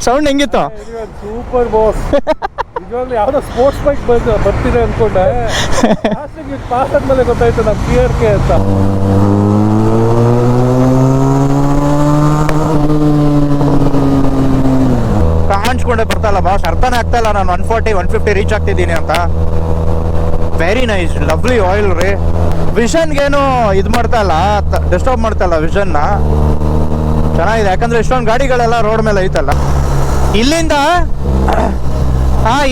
Sound ಹೆಂಗಿತ್ತು? Super boss. ನಿಜವಾಗ್ಲೂ ಯಾವ್ದೋ ಸ್ಪೋರ್ಟ್ಸ್ ಬೈಕ್ ಬರ್ತಿದೆ ಅನ್ಕೊಂಡೆ. ಪಾಸ್ ಆದ್ಮೇಲೆ ಗೊತ್ತಾಯ್ತು ನಮ್ಮ PRK ಅಂತ. ಕಾಣಿಸ್ಕೊಂಡೆ ಬರ್ತಲ್ಲ ಬಾಸ್, ಅರ್ಥನೇ ಆಗ್ತಾ ಇಲ್ಲ ನಾನು 140 150 ರೀಚ್ ಆಗ್ತಿದ್ದೀನಿ ಅಂತ. ವೆರಿ ನೈಸ್, ಲವ್ಲಿ ಆಯಿಲ್ ರೀ. ವಿಷನ್ಗೇನು ಇದು ಮಾಡ್ತಾ ಇಲ್ಲ, ಡಿಸ್ಟರ್ಬ್ ಮಾಡ್ತಾ ಇಲ್ಲ ವಿಷನ್ನ. ಚೆನ್ನಾಗಿದೆ, ಯಾಕಂದ್ರೆ ಇಷ್ಟೊಂದು ಗಾಡಿಗಳೆಲ್ಲ ರೋಡ್ ಮೇಲೆ ಐತಲ್ಲ.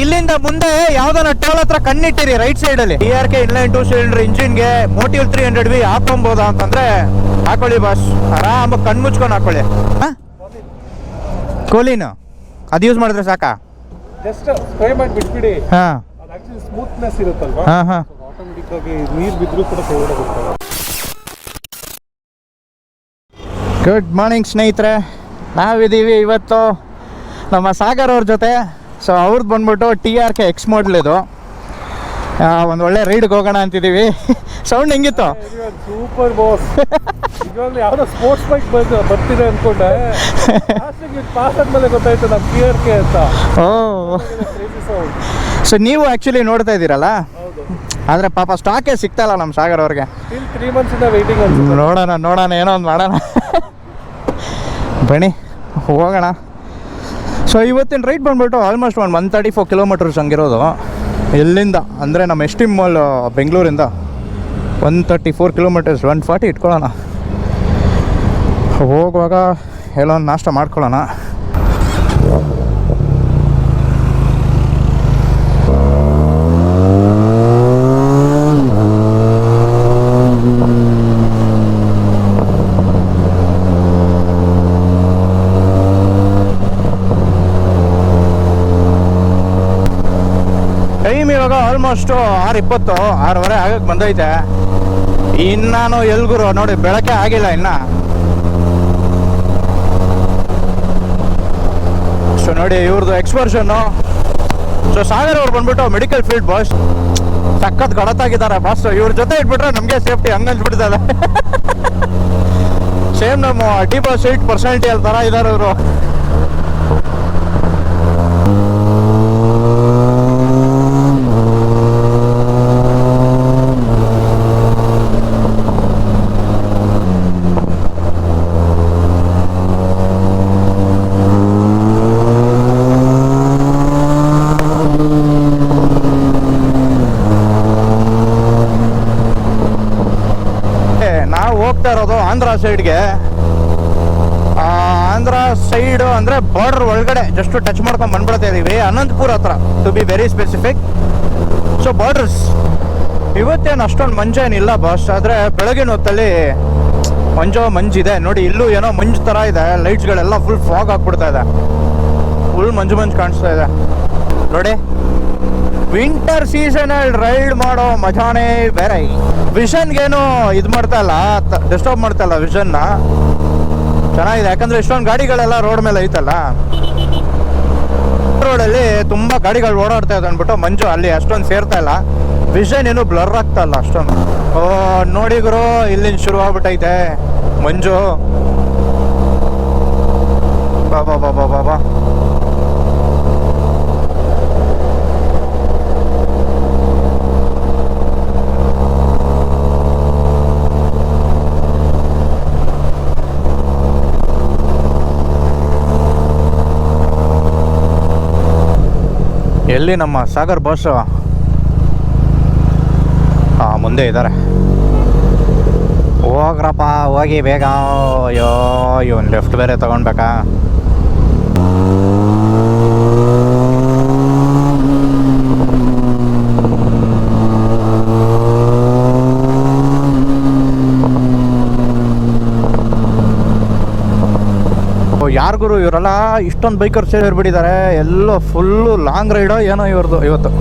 ಇಲ್ಲಿಂದ ಮುಂದೆ ಯಾವ್ದಾನ ಟೋಲ್ ಹತ್ರ ಕಣ್ಣಿಟ್ಟಿರಿ ರೈಟ್ ಸೈಡ್ ಅಲ್ಲಿ. PRK ಇನ್ಲೈನ್ 2 ಸಿಲಿಂಡರ್ ಇಂಜಿನ್ಗೆ Motiv 300V ಹಾಕೊಬೋದಾ ಅಂತಂದ್ರೆ ಹಾಕೊಳ್ಳಿ ಬಾಸ್, ಆರಾಮಾಗಿ ಕಣ್ಣು ಮುಚ್ಕೊಂಡು ಹಾಕೊಳ್ಳಿ. ಕೋಲಿನ ಅದು ಯೂಸ್ ಮಾಡಿದ್ರೆ ಸಾಕಾ? ಜಸ್ಟ್ ಸ್ಪ್ರೇ ಮಾಡಿ ಬಿಟ್ಬಿಡಿ. ಹಾ, ಅದು ಆಕ್ಚುಲಿ ಸ್ಮೂತ್ನೆಸ್ ಇರುತ್ತಲ್ವಾ, ಹಾ ಹಾ, ಆಟೋಮೆಟಿಕ್ ಆಗಿ ನೀರು ಬಿದ್ದರೂ ಕೂಡ ಕೆಳಗಡೆ ಬರ್ತದೆ. ಗುಡ್ ಮಾರ್ನಿಂಗ್ ಸ್ನೇಹಿತರೆ, ನಾವಿದ್ದೀವಿ ಇವತ್ತು ನಮ್ಮ ಸಾಗರ್ ಅವ್ರ ಜೊತೆ. ಸೊ ಅವ್ರದ್ದು ಬಂದ್ಬಿಟ್ಟು TRK X ಮಾಡಲ್. ಇದು ಒಂದು ಒಳ್ಳೆ ರೈಡ್ಗೆ ಹೋಗೋಣ ಅಂತಿದ್ದೀವಿ. ಸೌಂಡ್ ಹೆಂಗಿತ್ತು? Super boss. ನಿಜವಾಗ್ಲೂ ಯಾವ್ದೋ ಸ್ಪೋರ್ಟ್ಸ್ ಬೈಕ್ ಬರ್ತಿದೆ ಅನ್ಕೊಂಡೆ. ಪಾಸ್ ಆದ್ಮೇಲೆ ಗೊತ್ತಾಯ್ತು ನಮ್ಮ PRK ಅಂತ. ಓ, ಸೊ ನೀವು ಆ್ಯಕ್ಚುಲಿ ನೋಡ್ತಾ ಇದ್ದೀರಲ್ಲ, ಆದರೆ ಪಾಪ ಸ್ಟಾಕೇ ಸಿಗ್ತಾಯಿಲ್ಲ ನಮ್ಮ ಸಾಗರ್ ಅವ್ರಿಗೆ. 3 months ಇಂದ ವೇಟಿಂಗ್ ಅಂತ. ನೋಡೋಣ ಏನೋ ಒಂದು ಮಾಡೋಣ. ಬನ್ನಿ ಹೋಗೋಣ. ಸೊ ಇವತ್ತಿನ ರೈಡ್ ಬಂದ್ಬಿಟ್ಟು ಆಲ್ಮೋಸ್ಟ್ ಒಂದು 134 ಕಿಲೋಮೀಟರ್ಸ್ ಹಂಗಿರೋದು. ಎಲ್ಲಿಂದ ಅಂದರೆ ನಮ್ಮ ಎಸ್ಟಿಮ್ ಮಾಲ್ ಬೆಂಗಳೂರಿಂದ 134 ಕಿಲೋಮೀಟರ್ಸ್, 140 ಇಟ್ಕೊಳ್ಳೋಣ. ಹೋಗುವಾಗ ಎಲ್ಲೋ ಒಂದು ನಾಷ್ಟ ಮಾಡ್ಕೊಳ್ಳೋಣ. ಟೈಮ್ ಇವಾಗ ಆಲ್ಮೋಸ್ಟು 6:20, 6:15 ಆಗಕ್ಕೆ ಬಂದೈತೆ. ಇನ್ನಾನು ಎಲ್ಗುರು ನೋಡಿ ಬೆಳಕೆ ಆಗಿಲ್ಲ ಇನ್ನು. ಸೊ ನೋಡಿ ಇವ್ರದ್ದು ಎಕ್ಸ್ಪರ್ಷನ್ನು. ಸೊ ಸಾಗರ್ ಅವ್ರು ಬಂದ್ಬಿಟ್ಟು ಮೆಡಿಕಲ್ ಫೀಲ್ಡ್ ಬಾಸ್, ಸಖತ್ ಗಡತಾಗಿದ್ದಾರೆ ಬಾಸ್. ಇವ್ರ ಜೊತೆ ಇಟ್ಬಿಟ್ರೆ ನಮಗೆ ಸೇಫ್ಟಿ, ಹಂಗೆ ಅನ್ಸ್ಬಿಟ್ಟಿದ್ದಾರೆ. ಸೇಮ್ ನಮ್ಮ D-Boss ಪರ್ಸನಾಲಿಟಿ ಅಲ್ಲಿ ಥರ ಇದ್ದಾರೆ ಇವರು. ಹೋಗ್ತಾ ಇರೋದು ಆಂಧ್ರ ಸೈಡ್ಗೆ. ಆಂಧ್ರ ಸೈಡ್ ಅಂದರೆ ಬಾರ್ಡರ್ ಒಳಗಡೆ ಜಸ್ಟ್ ಟಚ್ ಮಾಡ್ಕೊಂಡು ಬಂದ್ಬಿಡ್ತಾ ಇದ್ದೀವಿ, ಅನಂತಪುರ ಹತ್ರ to be very specific. So borders ಇವತ್ತೇನು ಅಷ್ಟೊಂದು ಮಂಜೇನಿಲ್ಲ ಬಾಸ್, ಆದರೆ ಬೆಳಗಿನ ಹೊತ್ತಲ್ಲಿ ಮಂಜಿದೆ ನೋಡಿ. ಇಲ್ಲೂ ಏನೋ ಮಂಜು ಥರ ಇದೆ, ಲೈಟ್ಸ್ಗಳೆಲ್ಲ ಫುಲ್ ಫಾಗ್ ಹಾಕ್ಬಿಡ್ತಾ ಇದೆ, ಫುಲ್ ಮಂಜು ಕಾಣಿಸ್ತಾ ಇದೆ ನೋಡಿ. ವಿಂಟರ್ ಸೀಸನಲ್ಲಿ ರೈಡ್ ಮಾಡೋ ಮಜಾನೇ ಬೇರೆ. ವಿಷನ್ಗೇನು ಇದು ಮಾಡ್ತಾ ಇಲ್ಲ, ಡಿಸ್ಟರ್ಬ್ ಮಾಡ್ತಾ ಇಲ್ಲ ವಿಷನ್ನ. ಚೆನ್ನಾಗಿದೆ, ಯಾಕಂದರೆ ಇಷ್ಟೊಂದು ಗಾಡಿಗಳೆಲ್ಲ ರೋಡ್ ಮೇಲೆ ಐತಲ್ಲ. ರೋಡಲ್ಲಿ ತುಂಬ ಗಾಡಿಗಳು ಓಡಾಡ್ತಾ ಇದೆ ಅಂದ್ಬಿಟ್ಟು ಮಂಜು ಅಲ್ಲಿ ಅಷ್ಟೊಂದು ಸೇರ್ತಾ ಇಲ್ಲ. ವಿಷನ್ ಏನು ಬ್ಲರ್ ಆಗ್ತಾ ಇಲ್ಲ ಅಷ್ಟೊಂದು. ನೋಡಿ ಗುರು, ಇಲ್ಲಿಂದ ಶುರು ಆಗ್ಬಿಟ್ಟೈತೆ ಮಂಜು. ಬಾ ಎಲ್ಲಿ ನಮ್ಮ ಸಾಗರ್ ಬಾಸ್? ಮುಂದೆ ಇದ್ದಾರೆ. ಹೋಗ್ರಪ್ಪ ಹೋಗಿ ಬೇಗ. ಅಯ್ಯೋ ಇವನು ಲೆಫ್ಟ್ ಬೇರೆ ತಗೊಳ್ಬೇಕಾ? ಯಾರಿಗೂ ಇವರೆಲ್ಲ ಇಷ್ಟೊಂದು ಬೈಕರ್ ಸೇರಿಬಿಟ್ಟಿದ್ದಾರೆ. ಎಲ್ಲೋ ಫುಲ್ಲು ಲಾಂಗ್ ರೈಡೋ ಏನೋ ಇವ್ರದ್ದು ಇವತ್ತು.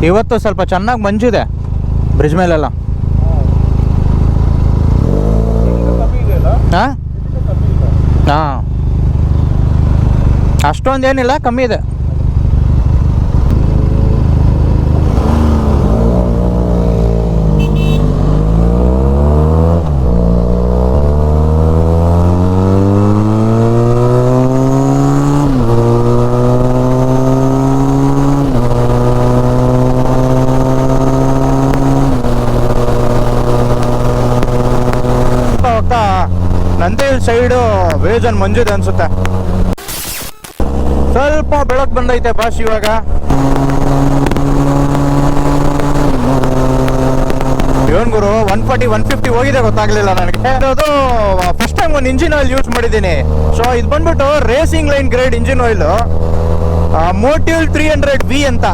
ಇವತ್ತು ಸ್ವಲ್ಪ ಚೆನ್ನಾಗಿ ಮಂಜಿದೆ ಬ್ರಿಡ್ಜ್ ಮೇಲೆಲ್ಲ. ಕಮ್ಮಿ ಇದೆಯಲ್ಲ, ಹಾಂ ಕಮ್ಮಿ ಇಲ್ಲ. ಹಾಂ, ಅಷ್ಟೊಂದೇನಿಲ್ಲ, ಕಮ್ಮಿ ಇದೆ. ನಂದೇಲ್ ಸೈಡು ವೇಜನ್ ಮಂಜಿದೆ ಅನ್ಸುತ್ತೆ. ಸ್ವಲ್ಪ ಬೆಳಕು ಬಂದೈತೆ ಬಾಸ್ ಇವಾಗ. ಏನ್ ಗುರು 140 150 ಹೋಗಿದೆ ಗೊತ್ತಾಗ್ಲಿಲ್ಲ ನನಗೆ. ಅದು ಫಸ್ಟ್ ಟೈಮ್ ಒಂದು ಇಂಜಿನ್ ಆಯಿಲ್ ಯೂಸ್ ಮಾಡಿದ್ದೀನಿ. ಸೊ ಇದು ಬಂದ್ಬಿಟ್ಟು racing line grade engine oil, Motul 300V ಅಂತ.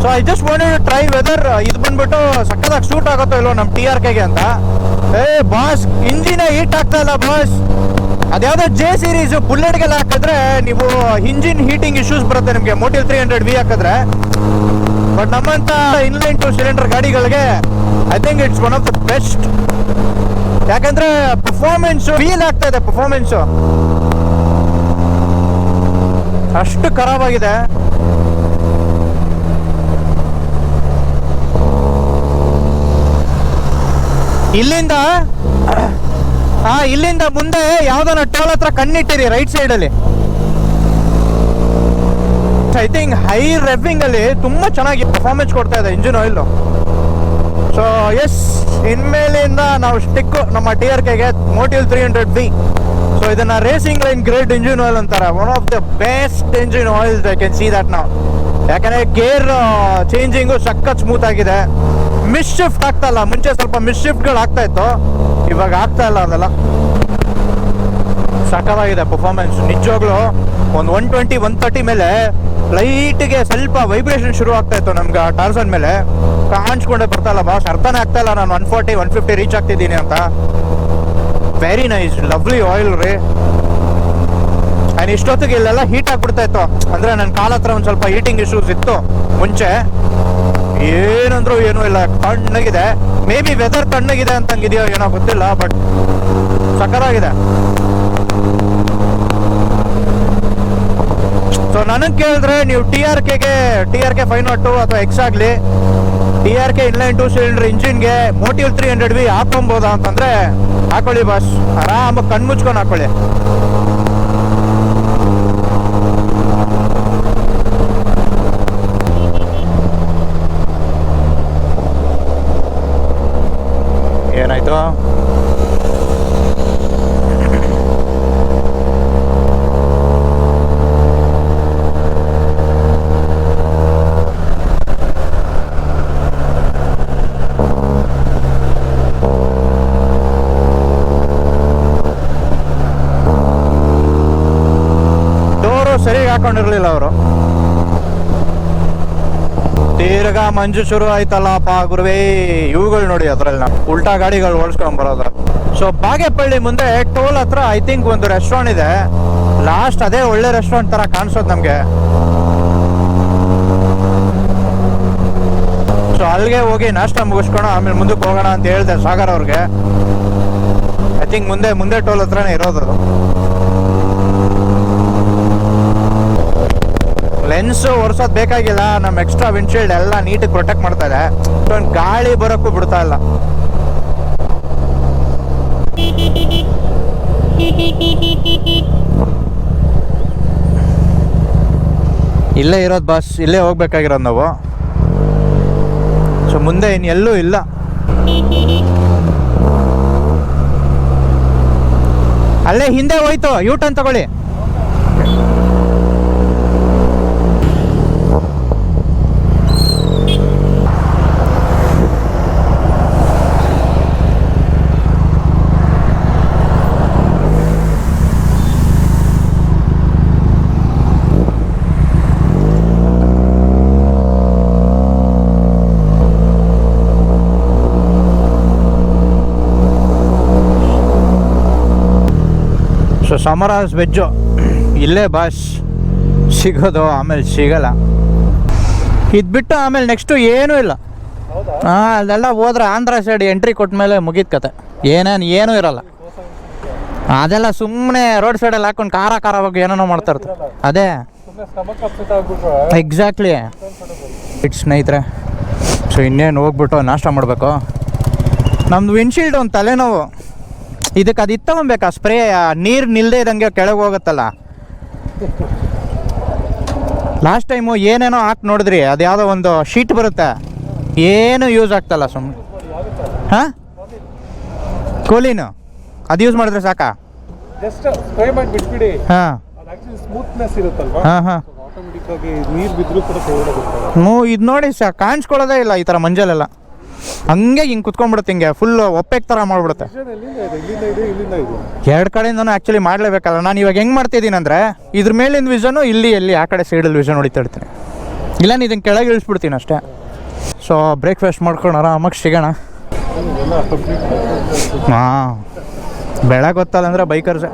So I just wanted to try whether ಇದು ಬಂದ್ಬಿಟ್ಟು ಸಕ್ಕದಾಗಿ ಸೂಟ್ ಆಗುತ್ತೋ ಇಲ್ಲೋ ನಮ್ಮ TRKಗೆ ಅಂತ. ಬಾಸ್ ಇಂಜಿನ್ ಹೀಟ್ ಆಗ್ತಾ ಇಲ್ಲ ಬಾಸ್. ಅದ್ಯಾವುದೋ J ಸೀರೀಸ್ ಬುಲೆಟ್ಗೆಲ್ಲ ಹಾಕಿದ್ರೆ ನೀವು ಇಂಜಿನ್ ಹೀಟಿಂಗ್ ಇಶ್ಯೂಸ್ ಬರುತ್ತೆ ನಿಮಗೆ ಮೋಟಿವ್ 300V ಹಾಕಿದ್ರೆ. ಬಟ್ ನಮ್ಮಂತ ಇನ್ಲೈನ್ 2 ಸಿಲಿಂಡರ್ ಗಾಡಿಗಳಿಗೆ I think it's one of the best. ಯಾಕಂದ್ರೆ ಪರ್ಫಾರ್ಮೆನ್ಸ್ ಫೀಲ್ ಆಗ್ತಾ ಇದೆ, ಪರ್ಫಾರ್ಮೆನ್ಸ್ ಅಷ್ಟು ಖರಾಬಾಗಿದೆ. ಇಲ್ಲಿಂದ ಮುಂದೆ ಯಾವ್ದಾನ ಟೋಲ್ ಹತ್ರ ಕಣ್ಣಿಟ್ಟಿರಿ ರೈಟ್ ಸೈಡ್ ಅಲ್ಲಿ. ಐ ಥಿಂಕ್ ಹೈ ರೆವಿಂಗ್ ಅಲ್ಲಿ ತುಂಬಾ ಚೆನ್ನಾಗಿ ಪರ್ಫಾರ್ಮೆನ್ಸ್ ಕೊಡ್ತಾ ಇದೆ ಇಂಜಿನ್ ಆಯಿಲ್. ಸೊ ಎಸ್, ಇನ್ಮೇಲಿಂದ ನಾವು ಸ್ಟಿಕ್ ನಮ್ಮ TRKಗೆ ಮೋಟಿವ್ 300V. ಸೊ ಇದನ್ನ racing line grade engine oil ಅಂತಾರೆ. One of the best engine oils, I can see that ನಾವು. ಯಾಕಂದ್ರೆ ಗೇರ್ ಚೇಂಜಿಂಗು ಸಖತ್ ಸ್ಮೂತ್ ಆಗಿದೆ. ಮಿಸ್ ಶಿಫ್ಟ್ ಆಗ್ತಾ ಇಲ್ಲ. ಮುಂಚೆ ಸ್ವಲ್ಪ ಮಿಸ್ ಶಿಫ್ಟ್ಗಳು ಆಗ್ತಾ ಇತ್ತು, ಇವಾಗ ಆಗ್ತಾ ಇಲ್ಲ ಅದೆಲ್ಲ. ಸಖತ್ತಾಗಿದೆ ಪರ್ಫಾರ್ಮೆನ್ಸ್ ನಿಜವಾಗ್ಲೂ. ಒಂದು 120 130 ಮೇಲೆ ಲೈಟ್ಗೆ ಸ್ವಲ್ಪ ವೈಬ್ರೇಷನ್ ಶುರು ಆಗ್ತಾ ಇತ್ತು ನಮ್ಗೆ ಟಾರ್ಸನ್ ಮೇಲೆ. ಕಾಣಿಸ್ಕೊಂಡೆ ಬರ್ತಾ ಇಲ್ಲ ಬಾಸ್, ಅರ್ಥನೇ ಆಗ್ತಾ ಇಲ್ಲ ನಾನು 140 150 ರೀಚ್ ಆಗ್ತಿದ್ದೀನಿ ಅಂತ. ವೆರಿ ನೈಸ್, ಲವ್ಲಿ ಆಯಿಲ್ ರೀ. ಆ್ಯಂಡ್ ಇಷ್ಟೊತ್ತಿಗೆ ಇಲ್ಲೆಲ್ಲ ಹೀಟ್ ಆಗ್ಬಿಡ್ತಾ ಇತ್ತು. ಅಂದರೆ ನನ್ನ ಕಾಲ ಹತ್ರ ಒಂದು ಸ್ವಲ್ಪ ಹೀಟಿಂಗ್ ಇಶ್ಯೂಸ್ ಇತ್ತು ಮುಂಚೆ. ಏನಂದ್ರೂ ಏನೂ ಇಲ್ಲ, ತಣ್ಣಗಿದೆ. ಮೇ ಬಿ ವೆದರ್ ತಣ್ಣಗಿದೆ ಅಂತಂಗಿದೆಯೋ ಏನೋ ಗೊತ್ತಿಲ್ಲ, ಬಟ್ ಸಕ್ಕತ್ತಾಗಿದೆ. ಸೊ ನನಗೆ ಕೇಳಿದ್ರೆ ನೀವು TRKಗೆ TRK 502 ಅಥವಾ X ಆಗಲಿ TRK ಇನ್ಲೈನ್ 2 ಸಿಲಿಂಡರ್ ಇಂಜಿನ್ಗೆ ಮೋಟಿವ್ 300V ಹಾಕೊಬೋದಾ ಅಂತಂದ್ರೆ ಹಾಕೊಳ್ಳಿ ಬಾಸ್, ಆರಾಮಾಗಿ ಕಣ್ಮುಚ್ಕೊಂಡು ಹಾಕೊಳ್ಳಿ. ಏನಾಯ್ತು? ಡೋರು ಸರಿಯಾಗಿ ಹಾಕೊಂಡಿರ್ಲಿಲ್ಲ ಅವರು. ತಿರ್ಗಾ ಮಂಜು ಶುರು ಆಯ್ತಲ್ಲಪ್ಪ ಗುರುವೇ. ಇವುಗಳು ನೋಡಿ ಅದ್ರಲ್ಲಿ ನಾವು ಉಲ್ಟಾ ಗಾಡಿಗಳು ಓಡಿಸ್ಕೊಂಡ್ ಬರೋದು. ಸೊ ಬಾಗೇಪಳ್ಳಿ ಮುಂದೆ ಟೋಲ್ ಹತ್ರ ಐ ಥಿಂಕ್ ಒಂದು ರೆಸ್ಟೋರೆಂಟ್ ಇದೆ. ಲಾಸ್ಟ್ ಅದೇ ಒಳ್ಳೆ ರೆಸ್ಟೋರೆಂಟ್ ತರ ಕಾಣಿಸೋದು ನಮ್ಗೆ. ಸೊ ಅಲ್ಲಿಗೆ ಹೋಗಿ ನಾಷ್ಟ ಮುಗಿಸ್ಕೊಂಡು ಆಮೇಲೆ ಮುಂದಕ್ಕೆ ಹೋಗೋಣ ಅಂತ ಹೇಳಿದೆ ಸಾಗರ್ ಅವ್ರಿಗೆ. ಐ ಥಿಂಕ್ ಮುಂದೆ ಟೋಲ್ ಹತ್ರನೇ ಇರೋದು. ಲೆನ್ಸ್ ಒರ್ಸೋದು ಬೇಕಾಗಿಲ್ಲ, ನಮ್ಮ ಎಕ್ಸ್ಟ್ರಾ ವಿಂಡ್ಶೀಲ್ಡ್ ಎಲ್ಲ ನೀಟಾಗಿ ಪ್ರೊಟೆಕ್ಟ್ ಮಾಡ್ತಾ ಇದೆ. ಗಾಳಿ ಬರೋಕ್ಕೂ ಬಿಡ್ತಾ ಇಲ್ಲ. ಇಲ್ಲೇ ಇರೋದು ಬಾಸ್, ಇಲ್ಲೇ ಹೋಗ್ಬೇಕಾಗಿರೋದು ನಾವು. ಸೊ ಮುಂದೆ ಇನ್ನೆಲ್ಲೂ ಇಲ್ಲ. ಅಲ್ಲೇ ಹಿಂದೆ ಹೋಯ್ತು, ಯೂ ಟರ್ನ್ ತಗೊಳ್ಳಿ. ಸೊ ಸಮರಾಸ್ ವೆಜ್ಜು ಇಲ್ಲೇ ಬಾಸ್ ಸಿಗೋದು, ಆಮೇಲೆ ಸಿಗಲ್ಲ. ಇದು ಬಿಟ್ಟು ಆಮೇಲೆ ನೆಕ್ಸ್ಟು ಏನೂ ಇಲ್ಲ. ಹೌದಾ? ಹಾಂ, ಅಲ್ಲೆಲ್ಲ ಹೋದ್ರೆ ಆಂಧ್ರ ಸೈಡ್ ಎಂಟ್ರಿ ಕೊಟ್ಟ ಮೇಲೆ ಮುಗೀತು ಕತೆ. ಏನೂ ಇರಲ್ಲ. ಅದೆಲ್ಲ ಸುಮ್ಮನೆ ರೋಡ್ ಸೈಡಲ್ಲಿ ಹಾಕೊಂಡು ಖಾರವಾಗಿ ಏನೇನೋ ಮಾಡ್ತಾ ಇರ್ತಾರೆ. ಅದೇ ಸುಮ್ಮನೆ ಸ್ಟಮಕ್ ಅಪ್ಸೆಟ್ ಆಗ್ಬಿಟ್ರೆ ಎಕ್ಸಾಕ್ಟ್ಲಿ. ಇಟ್ ಸ್ನೇಹಿತರೆ, ಸೊ ಇನ್ನೇನು ಹೋಗ್ಬಿಟ್ಟು ನಾಷ್ಟ ಮಾಡಬೇಕು. ನಮ್ಮದು ವಿಂಡ್ಶೀಲ್ಡ್ ಒಂದು ತಲೆನೋವು. ಇದಕ್ಕೆ ಅದು ಇತ್ತಗೊಬೇಕಾ ಸ್ಪ್ರೇ, ನೀರು ನಿಲ್ಲದೆ ಇದ್ದಂಗೆ ಕೆಳಗೆ ಹೋಗುತ್ತಲ್ಲ. ಲಾಸ್ಟ್ ಟೈಮು ಏನೇನೋ ಹಾಕಿ ನೋಡಿದ್ರಿ, ಅದು ಯಾವುದೋ ಒಂದು ಶೀಟ್ ಬರುತ್ತೆ, ಏನು ಯೂಸ್ ಆಗ್ತಲ್ಲ ಸುಮ್ಮನೆ. ಹಾಂ, ಕೋಲಿನು ಅದು ಯೂಸ್ ಮಾಡಿದ್ರೆ ಸಾಕಾ? ಜಸ್ಟ್ ಸ್ಪ್ರೇ ಮಾಡಿ ಬಿಟ್ಬಿಡಿ. ಹಾಂ ಅದು ಆಕ್ಚುಲಿ ಸ್ಮೂತ್ನೆಸ್ ಇರುತ್ತಲ್ವಾ, ಹಾಂ ಹಾಂ. ಆಟೋಮೆಟಿಕ್ ಆಗಿ ನೀರು ಬಿದ್ದರೂ ಕೂಡ ಹೋಗುತ್ತೆ. ಇದು ನೋಡಿ ಕಾಣಿಸ್ಕೊಳ್ಳೋದೇ ಇಲ್ಲ ಈ ಥರ ಮಂಜಲೆಲ್ಲ. ಹಂಗೆ ಹಿಂಗೆ ಕುತ್ಕೊಂಡ್ಬಿಡುತ್ತೆ, ಹಿಂಗೆ ಫುಲ್ ಒಪ್ಪೆಗೆ ಥರ ಮಾಡಿಬಿಡುತ್ತೆ. ಇಲ್ಲಿಂದ ಇದೆ. ಎರಡು ಕಡೆಯಿಂದನೂ ಆ್ಯಕ್ಚುಲಿ ಮಾಡಲೇಬೇಕಲ್ಲ. ನಾನು ಇವಾಗ ಹೆಂಗೆ ಮಾಡ್ತಿದ್ದೀನಿ ಅಂದರೆ, ಇದ್ರ ಮೇಲಿಂದ ವಿಷನು ಎಲ್ಲಿ ಆ ಕಡೆ ಸೈಡಲ್ಲಿ ವಿಷನ್ ಹೊಡಿತಾ ಇರ್ತೀನಿ. ಇಲ್ಲ ಇದನ್ನು ಕೆಳಗೆ ಇಳಿಸ್ಬಿಡ್ತೀನಿ ಅಷ್ಟೇ. ಸೊ ಬ್ರೇಕ್ಫಾಸ್ಟ್ ಮಾಡ್ಕೊಂಡು ಆರಾಮಾಗಿ ಸಿಗೋಣ. ಹಾಂ, ಬೆಳಗ್ಗೆ ಗೊತ್ತಲ್ಲ ಅಂದರೆ ಬೈಕರ್ಸೆ.